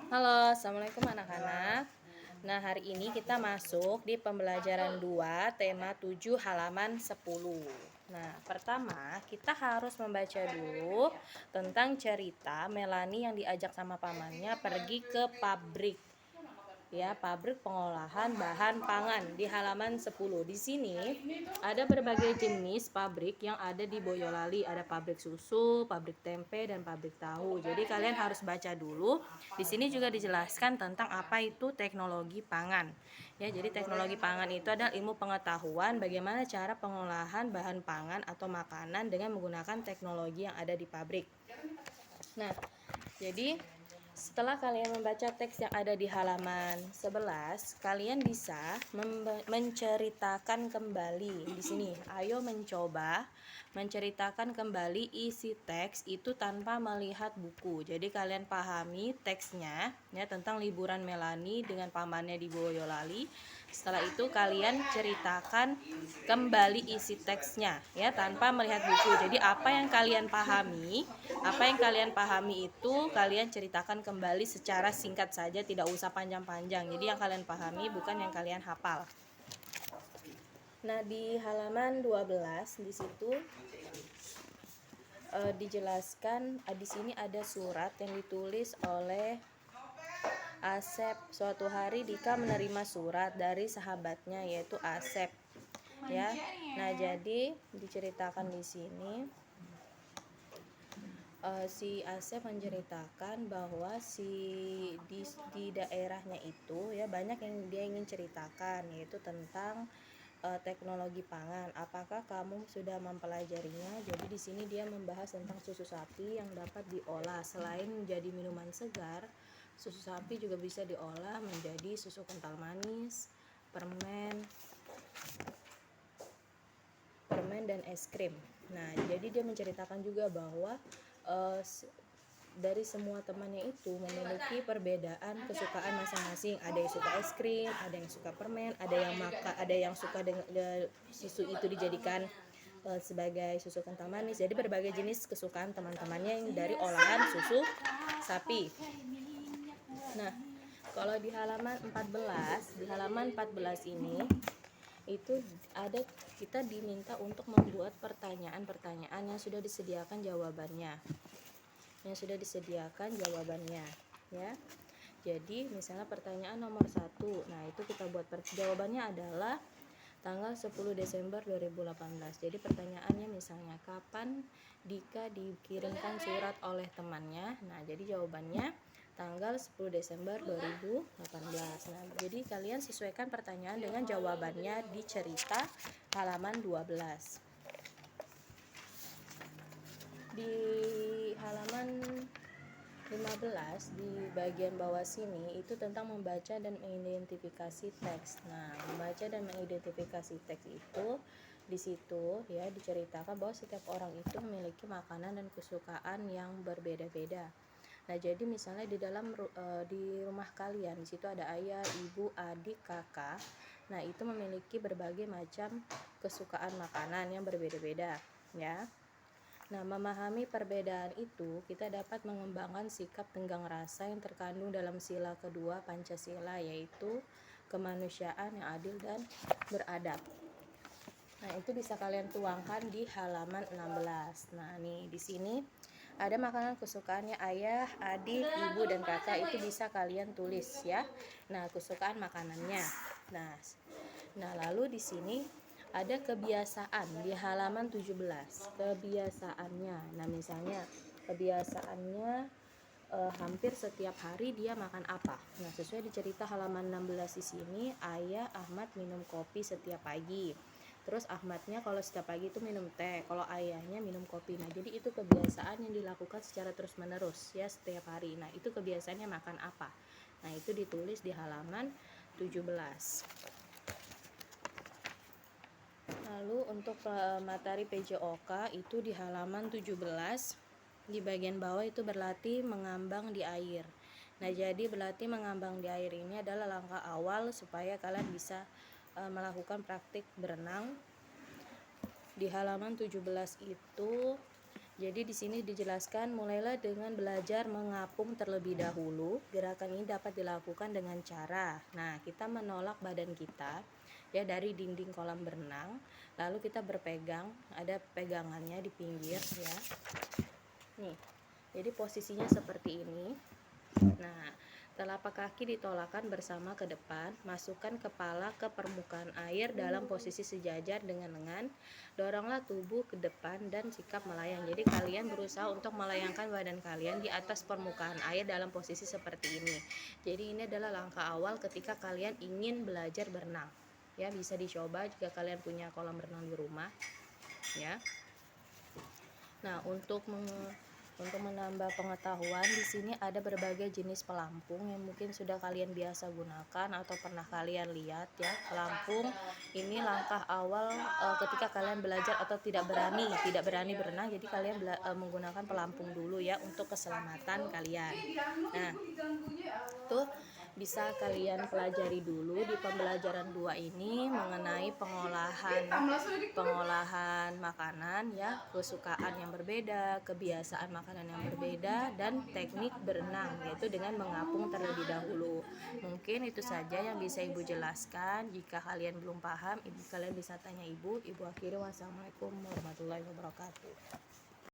Halo, assalamualaikum anak-anak. Nah, hari ini kita masuk di pembelajaran 2, tema 7 halaman 10. Nah, pertama kita harus membaca dulu tentang cerita Melani yang diajak sama pamannya pergi ke pabrik. Ya, pabrik pengolahan bahan pangan di halaman 10. Di sini ada berbagai jenis pabrik yang ada di Boyolali. Ada pabrik susu, pabrik tempe, dan pabrik tahu. Jadi kalian harus baca dulu. Di sini juga dijelaskan tentang apa itu teknologi pangan. Ya, jadi teknologi pangan itu adalah ilmu pengetahuan bagaimana cara pengolahan bahan pangan atau makanan dengan menggunakan teknologi yang ada di pabrik. Nah, jadi setelah kalian membaca teks yang ada di halaman 11, kalian bisa menceritakan kembali di sini. Ayo mencoba menceritakan kembali isi teks itu tanpa melihat buku. Jadi kalian pahami teksnya ya tentang liburan Melani dengan pamannya di Boyolali. Setelah itu kalian ceritakan kembali isi teksnya ya tanpa melihat buku. Jadi apa yang kalian pahami itu kalian ceritakan kembali secara singkat saja, tidak usah panjang-panjang. Jadi yang kalian pahami bukan yang kalian hafal. Nah, di halaman 12 di situ dijelaskan di sini ada surat yang ditulis oleh Asep. Suatu hari Dika menerima surat dari sahabatnya yaitu Asep. Ya. Nah, jadi diceritakan di sini si Asep menceritakan bahwa di daerahnya itu ya banyak yang dia ingin ceritakan, yaitu tentang teknologi pangan. Apakah kamu sudah mempelajarinya? Jadi di sini dia membahas tentang susu sapi yang dapat diolah. Selain menjadi minuman segar, susu sapi juga bisa diolah menjadi susu kental manis, permen dan es krim. Nah, jadi dia menceritakan juga bahwa dari semua temannya itu memiliki perbedaan kesukaan masing-masing. Ada yang suka es krim, ada yang suka permen, ada yang suka dengan susu itu dijadikan sebagai susu kental manis. Jadi berbagai jenis kesukaan teman-temannya yang dari olahan susu sapi. Nah, kalau di halaman 14 ini itu ada kita diminta untuk membuat pertanyaan-pertanyaan yang sudah disediakan jawabannya. Ya. Jadi misalnya pertanyaan nomor 1. Nah, itu kita buat jawabannya adalah tanggal 10 Desember 2018. Jadi pertanyaannya misalnya kapan Dika dikirimkan surat oleh temannya. Nah, jadi jawabannya tanggal 10 Desember 2018. Nah, jadi kalian sesuaikan pertanyaan dengan jawabannya di cerita halaman 12. Di halaman 15 di bagian bawah sini itu tentang membaca dan mengidentifikasi teks. Nah, membaca dan mengidentifikasi teks itu di situ ya diceritakan bahwa setiap orang itu memiliki makanan dan kesukaan yang berbeda-beda. Nah, jadi misalnya di rumah kalian di situ ada ayah, ibu, adik, kakak. Nah, itu memiliki berbagai macam kesukaan makanan yang berbeda-beda, ya. Nah, memahami perbedaan itu, kita dapat mengembangkan sikap tenggang rasa yang terkandung dalam sila kedua Pancasila, yaitu kemanusiaan yang adil dan beradab. Nah, itu bisa kalian tuangkan di halaman 16. Nah, nih di sini ada makanan kesukaannya ayah, adik, ibu, dan kakak, itu bisa kalian tulis ya. Nah, kesukaan makanannya. Nah, lalu di sini ada kebiasaan di halaman 17. Kebiasaannya. Nah, misalnya kebiasaannya hampir setiap hari dia makan apa. Nah, sesuai di cerita halaman 16 di sini, ayah Ahmad minum kopi setiap pagi. Terus Ahmadnya kalau setiap pagi itu minum teh, kalau ayahnya minum kopi. Nah, jadi itu kebiasaan yang dilakukan secara terus-menerus ya setiap hari. Nah, itu kebiasaannya makan apa. Nah, itu ditulis di halaman 17. Lalu untuk materi PJOK itu di halaman 17. Di bagian bawah itu berlatih mengambang di air. Nah, jadi berlatih mengambang di air ini adalah langkah awal supaya kalian bisa melakukan praktik berenang. Di halaman 17 itu Jadi di sini dijelaskan mulailah dengan belajar mengapung terlebih dahulu. Gerakan ini dapat dilakukan dengan cara, nah kita menolak badan kita ya dari dinding kolam berenang, lalu kita berpegang, ada pegangannya di pinggir ya. Nih, jadi posisinya seperti ini. Nah, telapak kaki ditolakkan bersama ke depan, masukkan kepala ke permukaan air dalam posisi sejajar dengan lengan, doronglah tubuh ke depan dan sikap melayang. Jadi kalian berusaha untuk melayangkan badan kalian di atas permukaan air dalam posisi seperti ini. Jadi ini adalah langkah awal ketika kalian ingin belajar berenang. Ya, bisa dicoba jika kalian punya kolam renang di rumah. Ya. Nah, untuk menambah pengetahuan, di sini ada berbagai jenis pelampung yang mungkin sudah kalian biasa gunakan atau pernah kalian lihat ya. Pelampung ini langkah awal ketika kalian belajar atau tidak berani berenang, jadi kalian menggunakan pelampung dulu ya untuk keselamatan kalian. Nah, tuh bisa kalian pelajari dulu di pembelajaran 2 ini mengenai pengolahan makanan ya, kesukaan yang berbeda, kebiasaan makanan yang berbeda, dan teknik berenang yaitu dengan mengapung terlebih dahulu. Mungkin itu saja yang bisa Ibu jelaskan. Jika kalian belum paham, kalian bisa tanya Ibu. Ibu akhiri, wassalamualaikum warahmatullahi wabarakatuh.